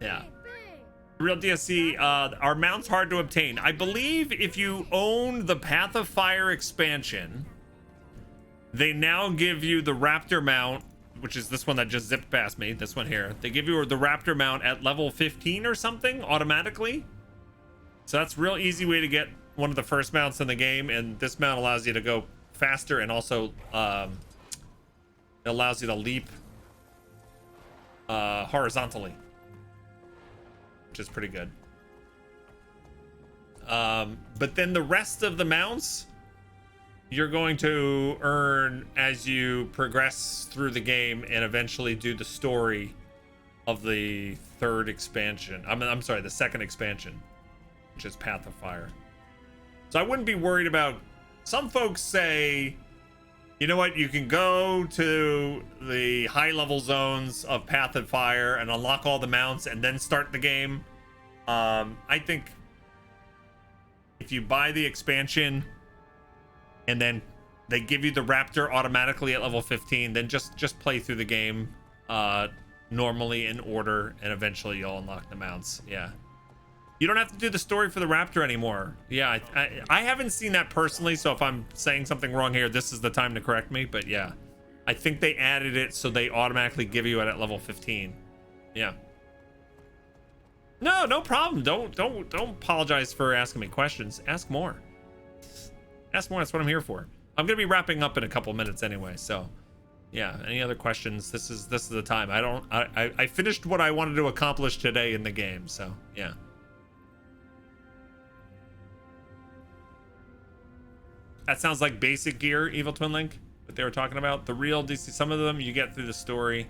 Yeah. Real DSC, are mounts hard to obtain? I believe if you own the Path of Fire expansion, they now give you the Raptor Mount, which is this one that just zipped past me, this one here. They give you the Raptor Mount at level 15 or something automatically. So that's a real easy way to get one of the first mounts in the game, and this mount allows you to go faster, and also it allows you to leap horizontally, which is pretty good. But then the rest of the mounts you're going to earn as you progress through the game and eventually do the story of the third expansion. I'm sorry, the second expansion, which is Path of Fire. So I wouldn't be worried about. Some folks say, you know what, you can go to the high level zones of Path of Fire and unlock all the mounts and then start the game. I think if you buy the expansion and then they give you the Raptor automatically at level 15, then just play through the game normally in order, and eventually you'll unlock the mounts. Yeah. You don't have to do the story for the Raptor anymore. Yeah, I haven't seen that personally, so if I'm saying something wrong here, this is the time to correct me. But yeah, I think they added it so they automatically give you it at level 15. Yeah. No problem. Don't apologize for asking me questions. Ask more. Ask more. That's what I'm here for. I'm gonna be wrapping up in a couple minutes anyway, so yeah. Any other questions? This is the time. I finished what I wanted to accomplish today in the game, so yeah. That sounds like basic gear, Evil Twin Link, that they were talking about. The real DC, some of them you get through the story.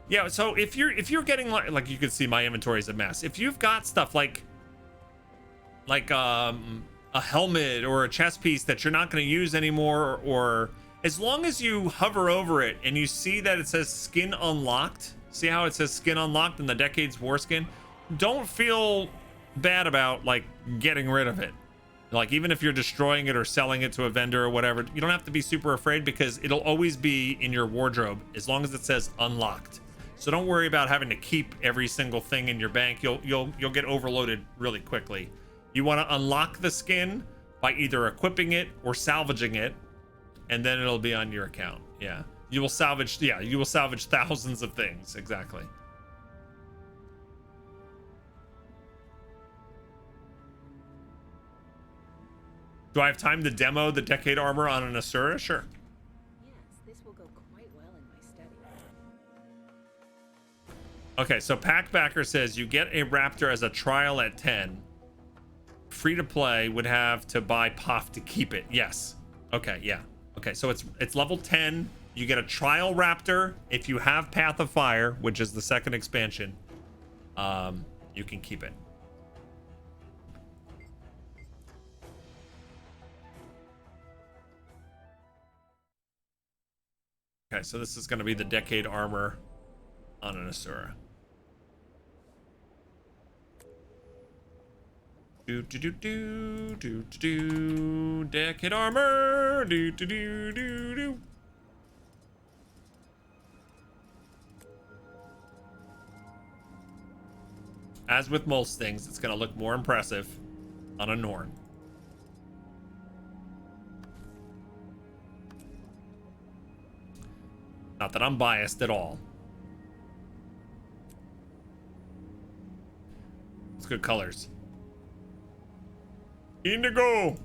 Yeah, so if you're getting like you can see my inventory is a mess. If you've got stuff like a helmet or a chest piece that you're not going to use anymore, or as long as you hover over it and you see that it says skin unlocked, see how it says skin unlocked in the Decades War skin, don't feel bad about like getting rid of it. Like, even if you're destroying it or selling it to a vendor or whatever, you don't have to be super afraid, because it'll always be in your wardrobe as long as it says unlocked. So don't worry about having to keep every single thing in your bank. You'll get overloaded really quickly. You want to unlock the skin by either equipping it or salvaging it, and then it'll be on your account. Yeah, you will salvage thousands of things. Exactly. Do I have time to demo the Decade armor on an Asura? Sure. Yes, this will go quite well in my study. Okay, so Packbacker says you get a Raptor as a trial at 10. Free to play would have to buy POF to keep it. Yes. Okay, yeah. Okay, so it's level 10. You get a trial Raptor. If you have Path of Fire, which is the second expansion, you can keep it. Okay, so this is going to be the Decade armor on an Asura. Decade armor. As with most things, it's going to look more impressive on a Norn. Not that I'm biased at all. It's good colors. Indigo.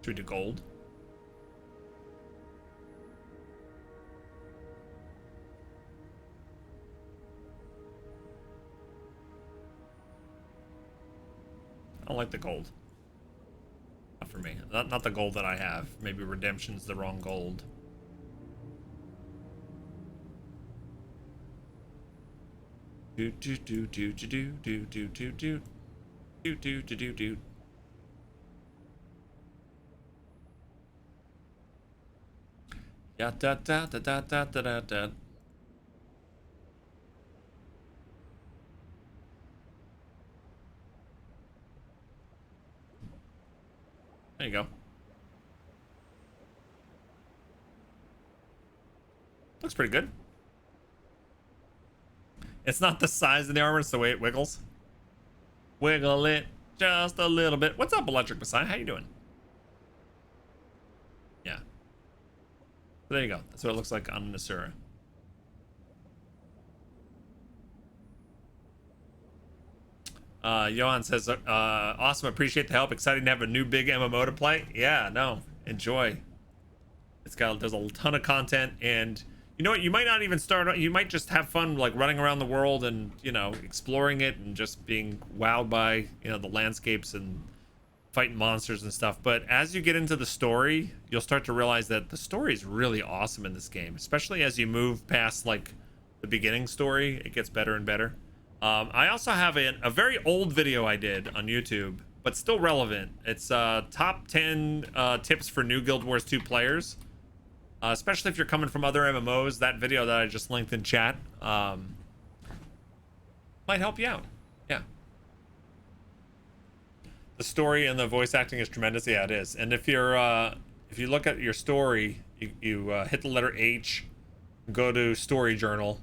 Should we do gold? I don't like the gold. Not for me. Not the gold that I have. Maybe Redemption's the wrong gold. Do do do do do do do do do do do do do do do. Da da da da da da da da. There you go. Looks pretty good. It's not the size of the armor, it's the way it wiggles. Wiggle it just a little bit. What's up, Electric Messiah? How you doing? Yeah. So there you go. That's what it looks like on Nasura. Johan says, awesome, appreciate the help. Exciting to have a new big MMO to play. Yeah, no, enjoy. There's a ton of content, and you know what? You might not even start. You might just have fun, like running around the world and exploring it and just being wowed by the landscapes and fighting monsters and stuff. But as you get into the story, you'll start to realize that the story is really awesome in this game, especially as you move past like the beginning story. It gets better and better. I also have a very old video I did on YouTube, but still relevant. It's top 10 tips for new Guild Wars 2 players. Especially if you're coming from other MMOs, that video that I just linked in chat might help you out. Yeah. The story and the voice acting is tremendous. Yeah, it is. And if you look at your story, you hit the letter H, go to story journal,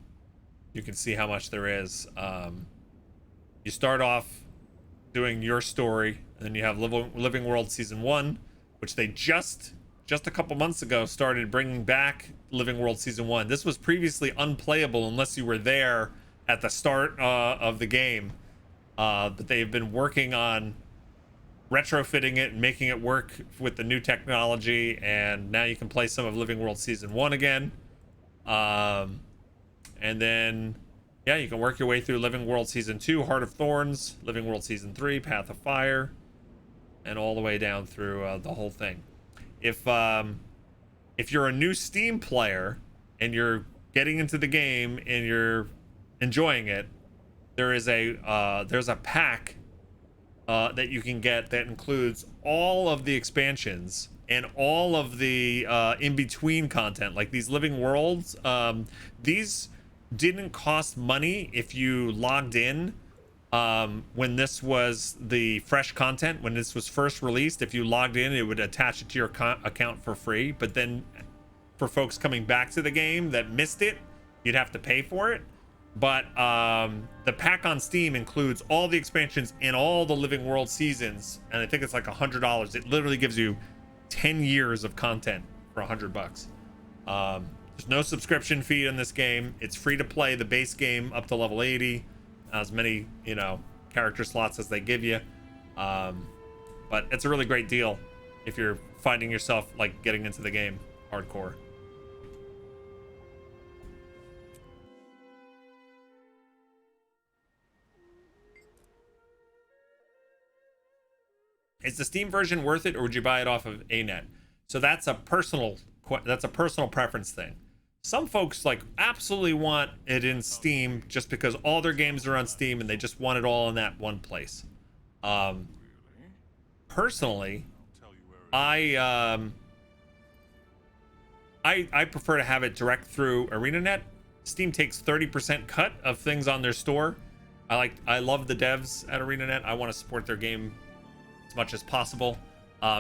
you can see how much there is. You start off doing your story, and then you have Living World Season 1, which they just a couple months ago started bringing back Living World Season 1. This was previously unplayable unless you were there at the start of the game. But they've been working on retrofitting it and making it work with the new technology, and now you can play some of Living World Season 1 again. And then, yeah, you can work your way through Living World Season 2, Heart of Thorns, Living World Season 3, Path of Fire, and all the way down through the whole thing. If you're a new Steam player and you're getting into the game and you're enjoying it, there's a pack that you can get that includes all of the expansions and all of the in-between content, like these living worlds. These didn't cost money if you logged in when this was the fresh content. When this was first released, if you logged in, it would attach it to your account for free. But then for folks coming back to the game that missed it, you'd have to pay for it. But the pack on Steam includes all the expansions and all the Living World seasons, and I think it's like $100. It literally gives you 10 years of content for $100. There's no subscription fee in this game. It's free to play the base game up to level 80, as many character slots as they give you. But it's a really great deal if you're finding yourself like getting into the game hardcore. Is the Steam version worth it, or would you buy it off of ANET? So that's a personal preference thing. Some folks like absolutely want it in Steam just because all their games are on Steam and they just want it all in that one place. Personally, I prefer to have it direct through ArenaNet. Steam takes 30% cut of things on their store. I love the devs at ArenaNet. I want to support their game as much as possible.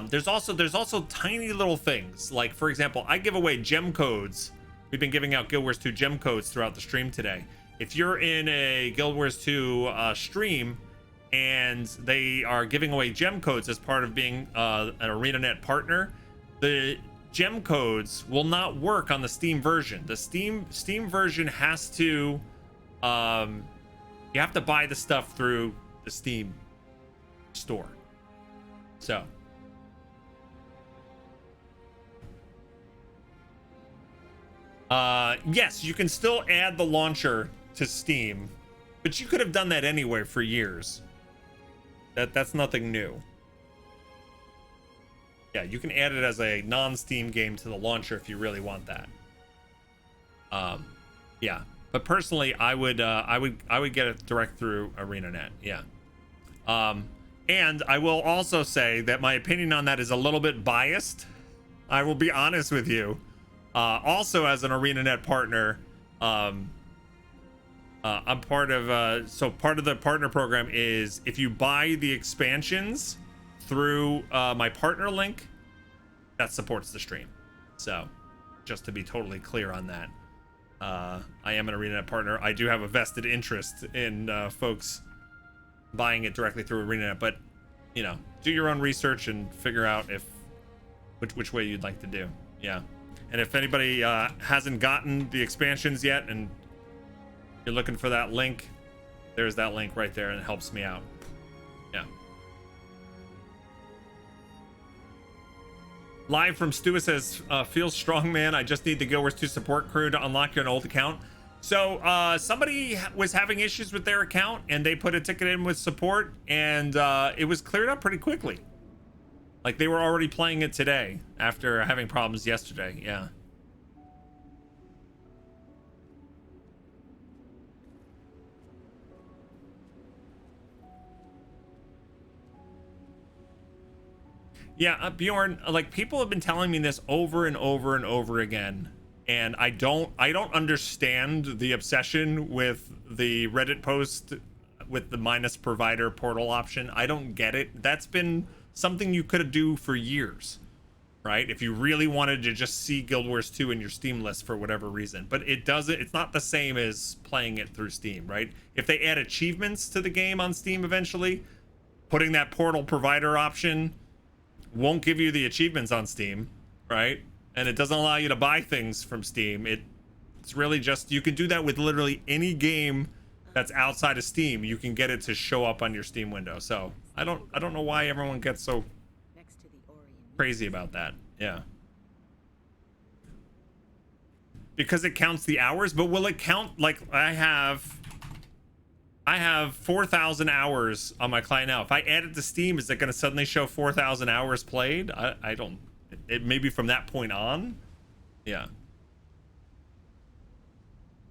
There's also tiny little things, like for example, I give away gem codes. We've been giving out Guild Wars 2 gem codes throughout the stream today. If you're in a Guild Wars 2 stream and they are giving away gem codes as part of being an ArenaNet partner, the gem codes will not work on the Steam version. The Steam version has to you have to buy the stuff through the Steam store. So yes, you can still add the launcher to Steam, but you could have done that anywhere for years. That's nothing new. Yeah, you can add it as a non-Steam game to the launcher if you really want that. Yeah, but personally, I would get it direct through ArenaNet. Yeah. And I will also say that my opinion on that is a little bit biased. I will be honest with you. Also, as an ArenaNet partner, I'm part of part of the partner program is if you buy the expansions through my partner link, that supports the stream. So just to be totally clear on that, I am an ArenaNet partner. I do have a vested interest in folks buying it directly through ArenaNet, but you know, do your own research and figure out if which way you'd like to do. Yeah. And if anybody hasn't gotten the expansions yet and you're looking for that link, there's that link right there, and it helps me out. Yeah. Live from Stewa says, feels strong, man. I just need the Guild Wars 2 support crew to unlock your old account. So somebody was having issues with their account, and they put a ticket in with support, and it was cleared up pretty quickly. Like, they were already playing it today after having problems yesterday. Yeah. Yeah, Bjorn, like, people have been telling me this over and over and over again, and I don't understand the obsession with the Reddit post with the minus provider portal option. I don't get it. That's been something you could do for years, right? If you really wanted to just see Guild Wars 2 in your Steam list for whatever reason. But it's not the same as playing it through Steam, right? If they add achievements to the game on Steam eventually, putting that portal provider option won't give you the achievements on Steam, right? And it doesn't allow you to buy things from Steam. It's really just, you can do that with literally any game that's outside of Steam. You can get it to show up on your Steam window. So I don't know why everyone gets so crazy about that. Yeah. Because it counts the hours, but will it count? Like, I have 4,000 hours on my client now. If I add it to Steam, is it going to suddenly show 4,000 hours played? I don't. It maybe from that point on. Yeah.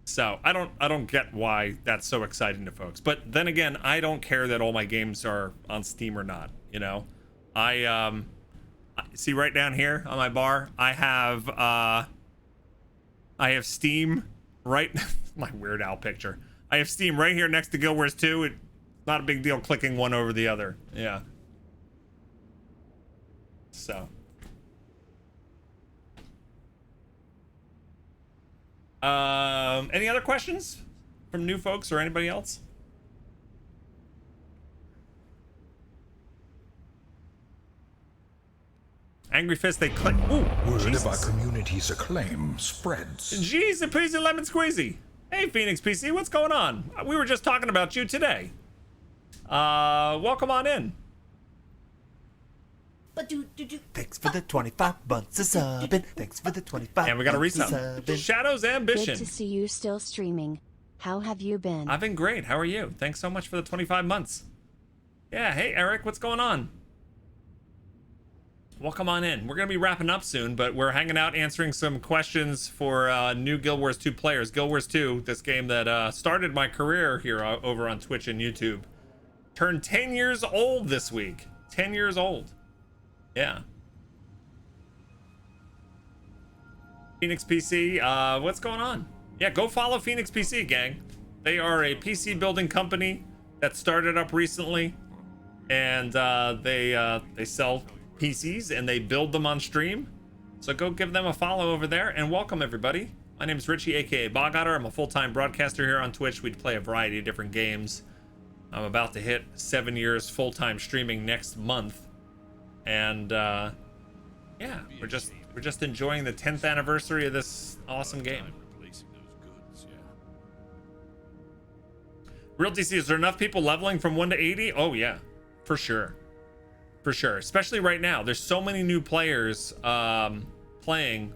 So I don't get why that's so exciting to folks. But then again, I don't care that all my games are on Steam or not. You know, I see right down here on my bar, I have Steam right. My Weird Al picture. I have Steam right here next to Guild Wars 2. It's not a big deal clicking one over the other. Yeah. So. Any other questions from new folks or anybody else? Angry Fist, they click. Ooh, word Jesus. of our community's acclaim spreads. Jeez, the peasy lemon squeezy. Hey, Phoenix PC, what's going on? We were just talking about you today. Welcome on in. Thanks for the 25 months of subbing. Thanks for the 25 And we got a months of resub. subbing. Shadow's Ambition. Good to see you still streaming. How have you been? I've been great. How are you? Thanks so much for the 25 months. Yeah, hey, Eric, what's going on? Welcome on in. We're going to be wrapping up soon, but we're hanging out answering some questions for new Guild Wars 2 players. Guild Wars 2, this game that started my career here over on Twitch and YouTube, turned 10 years old this week. 10 years old. Yeah. Phoenix PC, what's going on? Yeah, go follow Phoenix PC, gang. They are a PC building company that started up recently, and they sell PCs and they build them on stream. So go give them a follow over there, and welcome everybody. My name is Richie, aka Bog Otter. I'm a full-time broadcaster here on Twitch. We play a variety of different games. I'm about to hit 7 years full-time streaming next month. And yeah, we're just enjoying the 10th anniversary of this awesome game. Real DC, is there enough people leveling from 1 to 80? Oh yeah, for sure. For sure, especially right now. There's so many new players playing,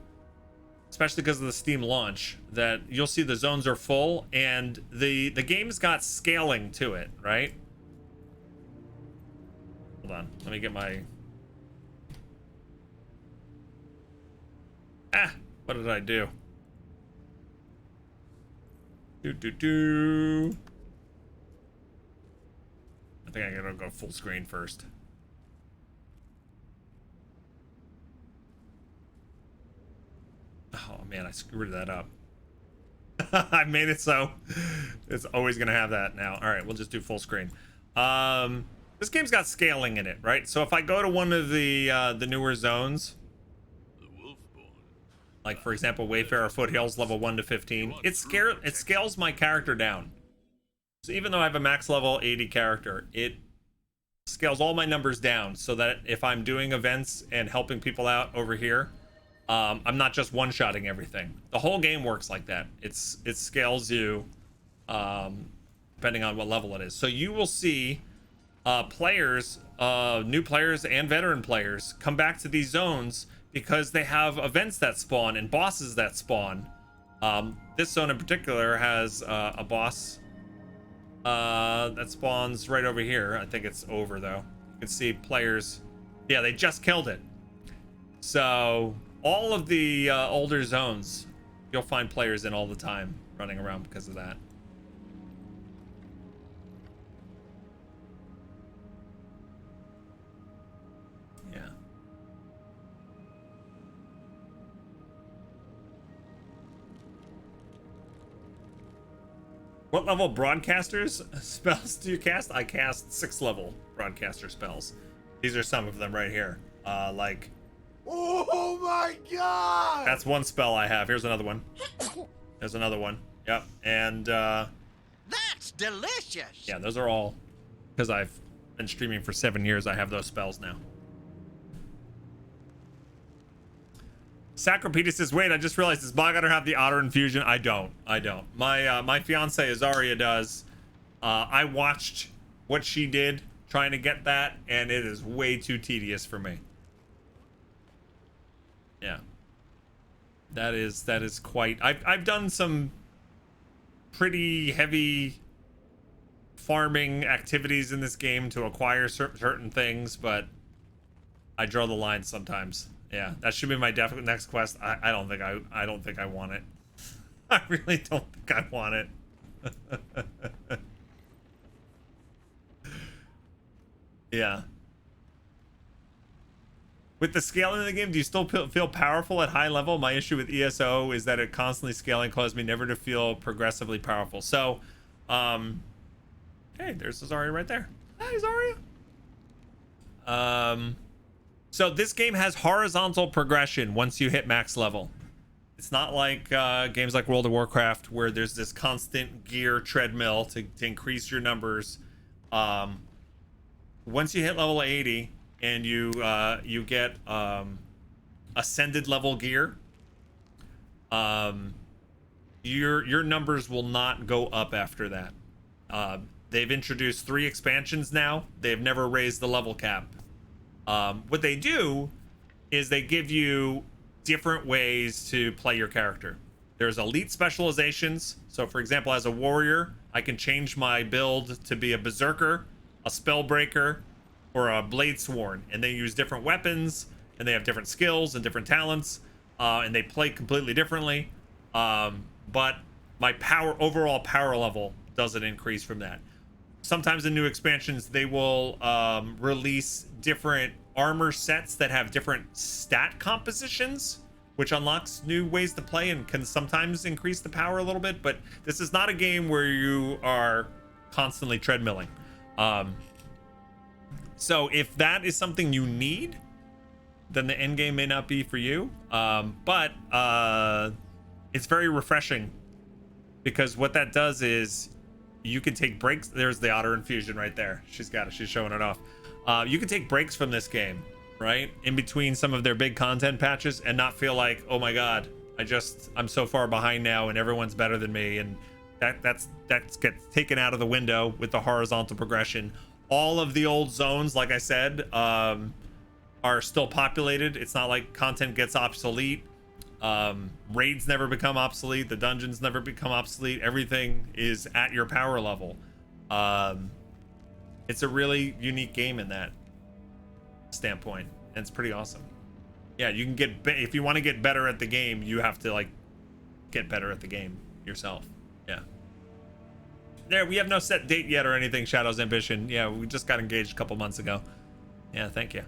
especially because of the Steam launch, that you'll see the zones are full, and the game's got scaling to it, right? Hold on, let me get my... what did I do? I think I gotta go full screen first. Oh man, I screwed that up. I made it so it's always gonna have that now. All right, we'll just do full screen. There This game's got scaling in it, right? So if I go to one of the newer zones, like for example, Wayfarer Foothills level 1 to 15, it scales my character down. So even though I have a max level 80 character, it scales all my numbers down so that if I'm doing events and helping people out over here, I'm not just one-shotting everything. The whole game works like that. It scales you depending on what level it is. So you will see players, new players and veteran players come back to these zones because they have events that spawn and bosses that spawn. This zone in particular has a boss that spawns right over here. I think it's over though. You can see players. Yeah, they just killed it. So all of the older zones, you'll find players in all the time running around because of that. Yeah. What level broadcasters spells do you cast? I cast 6th level broadcaster spells. These are some of them right here. Like, Oh my god! that's one spell I have. Here's another one. There's another one. Yep. And That's delicious! yeah, those are all because I've been streaming for 7 years. I have those spells now. Sacropedia says, wait, I just realized, does Bog Otter have the otter infusion? I don't. My fiance Azaria does. I watched what she did trying to get that, and it is way too tedious for me. Yeah. That is quite... I've done some pretty heavy farming activities in this game to acquire certain things, but I draw the line sometimes. Yeah, that should be my next quest. I don't think I want it. I really don't think I want it. Yeah. With the scaling of the game, do you still feel powerful at high level? My issue with ESO is that it constantly scaling caused me never to feel progressively powerful. So, hey, there's Azaria right there. Hi, Azaria. So this game has horizontal progression once you hit max level. It's not like games like World of Warcraft where there's this constant gear treadmill to increase your numbers. Once you hit level 80 and you get ascended level gear, your numbers will not go up after that. They've introduced 3 expansions now. They've never raised the level cap. What they do is they give you different ways to play your character. There's elite specializations. So for example, as a warrior, I can change my build to be a berserker, a spellbreaker, or a blade sworn, and they use different weapons, and they have different skills and different talents, and they play completely differently. But my overall power level doesn't increase from that. Sometimes in new expansions, they will release different armor sets that have different stat compositions, which unlocks new ways to play and can sometimes increase the power a little bit. But this is not a game where you are constantly treadmilling. So if that is something you need, then the end game may not be for you. But it's very refreshing because what that does is you can take breaks. There's the otter infusion right there. She's got it. She's showing it off. You can take breaks from this game, right? In between some of their big content patches and not feel like, oh my God, I'm so far behind now and everyone's better than me. And that gets taken out of the window with the horizontal progression. All of the old zones, like I said, are still populated. It's not like content gets obsolete. Raids never become obsolete. The dungeons never become obsolete. Everything is at your power level. It's a really unique game in that standpoint, and it's pretty awesome. Yeah, you can get if you want to get better at the game, you have to like get better at the game yourself. Yeah. There, we have no set date yet or anything. Shadow's Ambition. Yeah, we just got engaged a couple months ago. Yeah, thank you.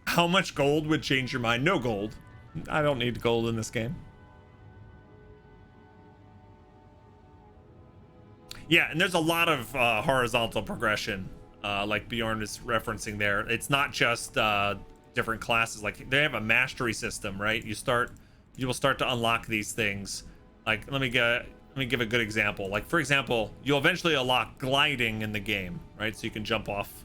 How much gold would change your mind? No gold. I don't need gold in this game. Yeah, and there's a lot of horizontal progression, like Bjorn is referencing there. It's not just different classes. Like they have a mastery system, right? You will start to unlock these things. Like let me give a good example. Like for example, you'll eventually unlock gliding in the game, right? So you can jump off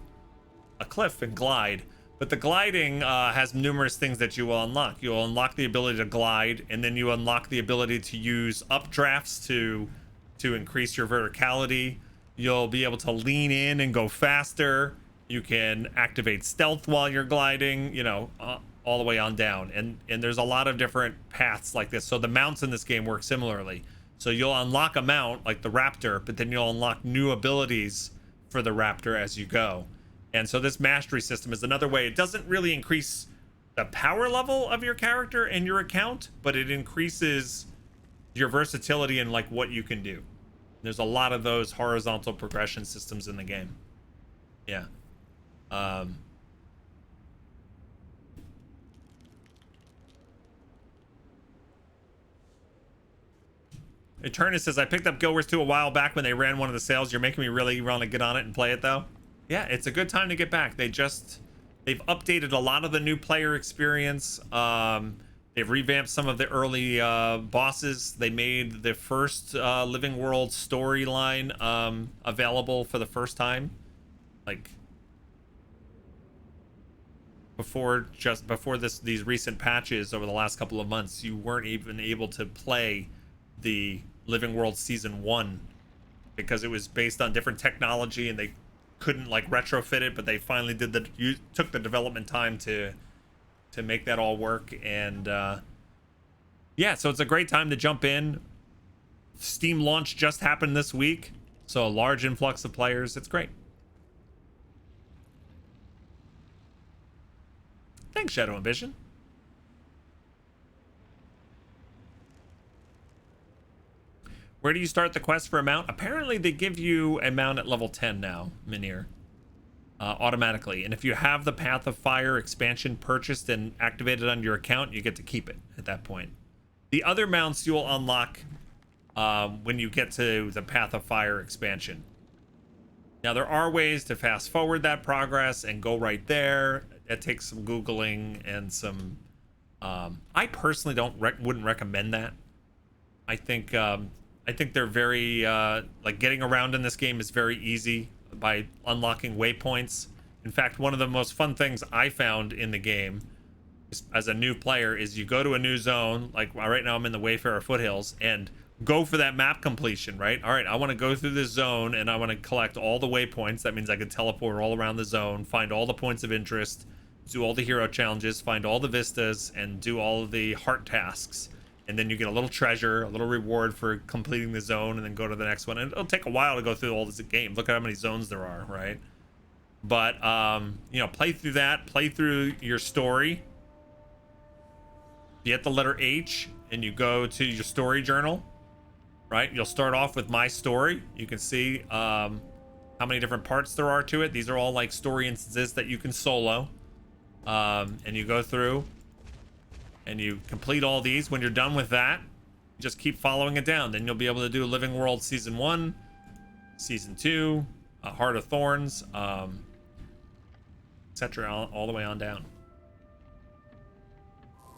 a cliff and glide. But the gliding has numerous things that you will unlock. You'll unlock the ability to glide, and then you unlock the ability to use updrafts to increase your verticality. You'll be able to lean in and go faster. You can activate stealth while you're gliding, you know, all the way on down. And there's a lot of different paths like this. So the mounts in this game work similarly. So you'll unlock a mount like the Raptor, but then you'll unlock new abilities for the Raptor as you go. And so this mastery system is another way. It doesn't really increase the power level of your character and your account, but it increases your versatility and like what you can do. There's a lot of those horizontal progression systems in the game. Yeah. Eternus says, I picked up Guild Wars 2 a while back when they ran one of the sales. You're making me really want to get on it and play it though. Yeah, it's a good time to get back. They've updated a lot of the new player experience. They've revamped some of the early bosses. They made the first Living World storyline available for the first time. Like before these recent patches over the last couple of months, you weren't even able to play the Living World Season 1 because it was based on different technology and they couldn't like retrofit it, but they finally took the development time to make that all work. And yeah, so it's a great time to jump in. Steam launch just happened this week, so a large influx of players. It's great. Thanks, Shadow Ambition. Where do you start the quest for a mount? Apparently they give you a mount at level 10 now, Minir, automatically. And if you have the Path of Fire expansion purchased and activated on your account, you get to keep it at that point. The other mounts you will unlock when you get to the Path of Fire expansion. Now there are ways to fast forward that progress and go right there. It takes some Googling and some... I personally wouldn't recommend that. I think they're very like getting around in this game is very easy by unlocking waypoints. In fact, one of the most fun things I found in the game as a new player is you go to a new zone. Like right now I'm in the Wayfarer Foothills and go for that map completion, right? All right, I want to go through this zone and I want to collect all the waypoints. That means I can teleport all around the zone, find all the points of interest, do all the hero challenges, find all the vistas, and do all of the heart tasks. And then you get a little treasure, a little reward for completing the zone, and then go to the next one. And it'll take a while to go through all this game. Look at how many zones there are, right? But, you know, play through that. Play through your story. You hit the letter H, and you go to your story journal, right? You'll start off with My Story. You can see how many different parts there are to it. These are all, like, story instances that you can solo. And you go through... and you complete all these. When you're done with that, just keep following it down. Then you'll be able to do Living World Season 1, Season 2, Heart of Thorns, etc. all the way on down.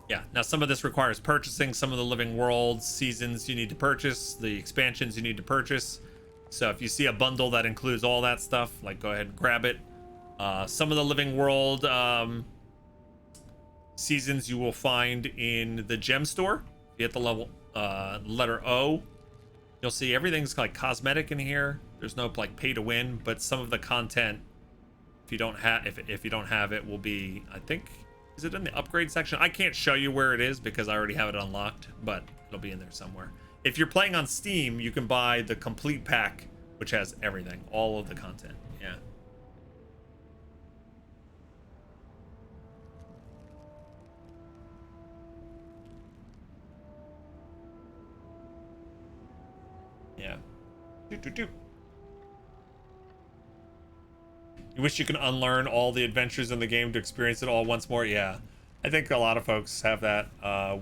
Yeah, now some of this requires purchasing. Some of the Living World seasons you need to purchase, the expansions you need to purchase. So if you see a bundle that includes all that stuff, like go ahead and grab it. Some of the Living World seasons you will find in the gem store. If you hit the letter O, you'll see everything's like cosmetic in here. There's no like pay to win, but some of the content, if you don't have it, will be, I think, is it in the upgrade section? I can't show you where it is because I already have it unlocked, but it'll be in there somewhere. If you're playing on Steam, you can buy the complete pack, which has everything, all of the content. Yeah. Yeah. You wish you could unlearn all the adventures in the game to experience it all once more? Yeah. I think a lot of folks have that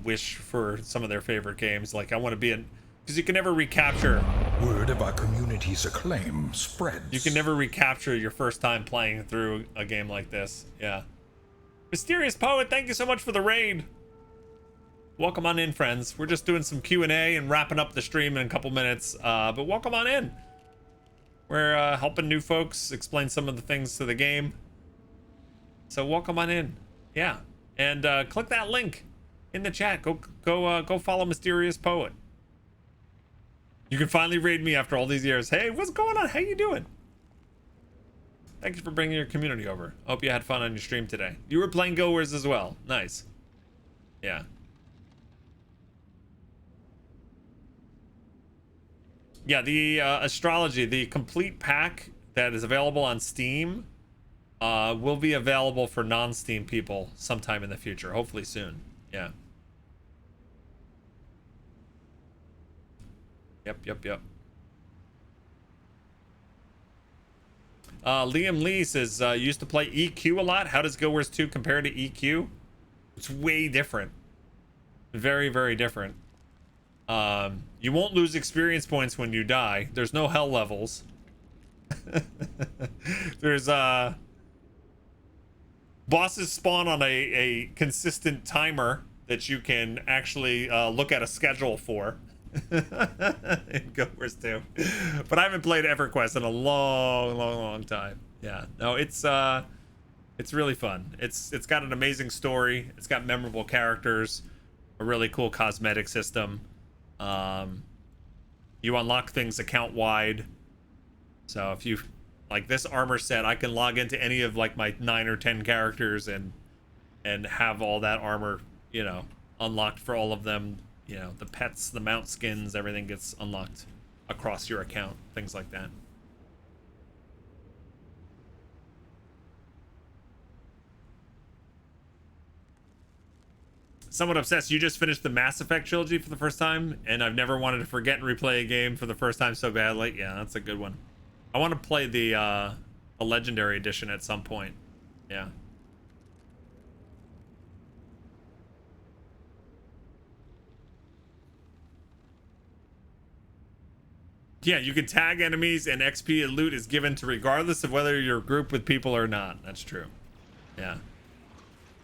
wish for some of their favorite games. Like, I want to be in... because you can never recapture Word of our community's acclaim spreads. You can never recapture your first time playing through a game like this. Yeah. Mysterious Poet, thank you so much for the raid. Welcome on in, friends. We're just doing some Q&A and wrapping up the stream in a couple minutes. But welcome on in. We're helping new folks explain some of the things to the game. So welcome on in. Yeah. And click that link in the chat. Go follow Mysterious Poet. You can finally raid me after all these years. Hey, what's going on? How you doing? Thank you for bringing your community over. Hope you had fun on your stream today. You were playing Guild Wars as well. Nice. Yeah. Yeah, the astrology, the complete pack that is available on Steam will be available for non-Steam people sometime in the future. Hopefully soon. Yeah. Yep. Liam Lee says, used to play EQ a lot. How does Guild Wars 2 compare to EQ? It's way different. Very, very different. You won't lose experience points when you die. There's no hell levels. There's, bosses spawn on a consistent timer that you can actually look at a schedule for. In Guild Wars 2. But I haven't played EverQuest in a long time. Yeah, no, it's really fun. It's got an amazing story. It's got memorable characters, a really cool cosmetic system. You unlock things account wide. So if you like this armor set, I can log into any of like my 9 or 10 characters and have all that armor, you know, unlocked for all of them. You know, the pets, the mount skins, everything gets unlocked across your account, things like that. Somewhat obsessed. You just finished the Mass Effect trilogy for the first time, and I've never wanted to forget and replay a game for the first time so badly. Yeah, that's a good one. I want to play the Legendary Edition at some point. Yeah. Yeah, you can tag enemies and XP and loot is given to regardless of whether you're grouped with people or not. That's true. Yeah.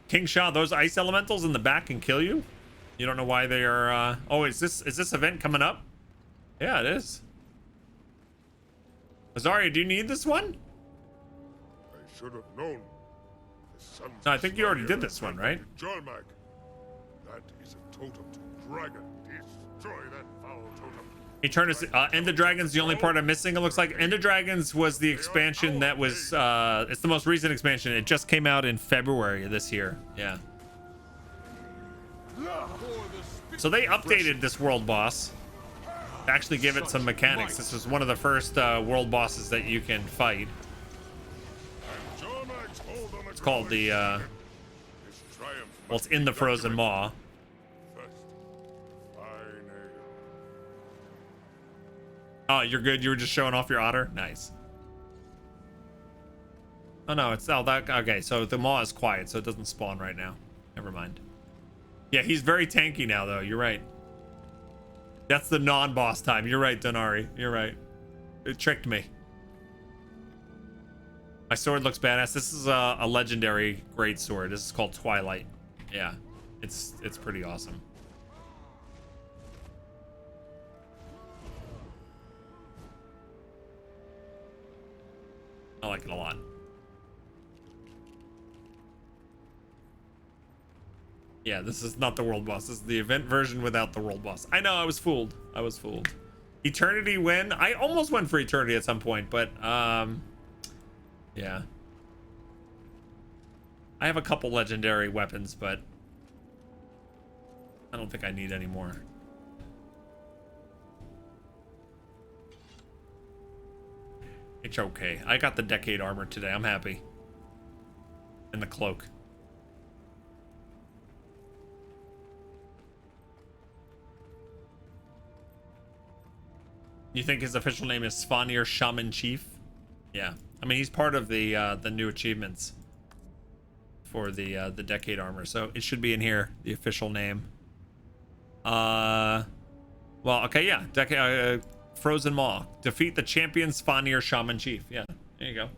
King Shah, those ice elementals in the back can kill you? You don't know why they are oh, is this event coming up? Yeah, it is. Azaria, do you need this one? I should have known. No, I think you already did this one, right? Jarmak. That is a totem to dragon. Destroy that foul totem. Eternus, End of Dragons, the only part I'm missing, it looks like. End of Dragons was the expansion that was, it's the most recent expansion. It just came out in February of this year. Yeah. So they updated this world boss to actually give it some mechanics. This was one of the first world bosses that you can fight. It's called the, well, it's in the Frozen Maw. Oh, you're good. You were just showing off your otter. Nice. Oh no, it's that. Okay, so the maw is quiet, so it doesn't spawn right now. Never mind. Yeah, he's very tanky now, though. You're right. That's the non-boss time. You're right, Donari. You're right. It tricked me. My sword looks badass. This is a legendary great sword. This is called Twilight. Yeah, it's pretty awesome. I like it a lot. Yeah, this is not the world boss. This is the event version without the world boss. I know, I was fooled. I was fooled. Eternity win? I almost went for Eternity at some point, but yeah. I have a couple legendary weapons, but I don't think I need any more. It's okay. I got the Decade armor today. I'm happy. And the cloak. You think his official name is Svanir Shaman Chief? Yeah. I mean, he's part of the new achievements for the Decade armor, so it should be in here. The official name. Well, okay, yeah. Decade. Frozen Maw. Defeat the champion Svanir Shaman Chief. Yeah, there you go.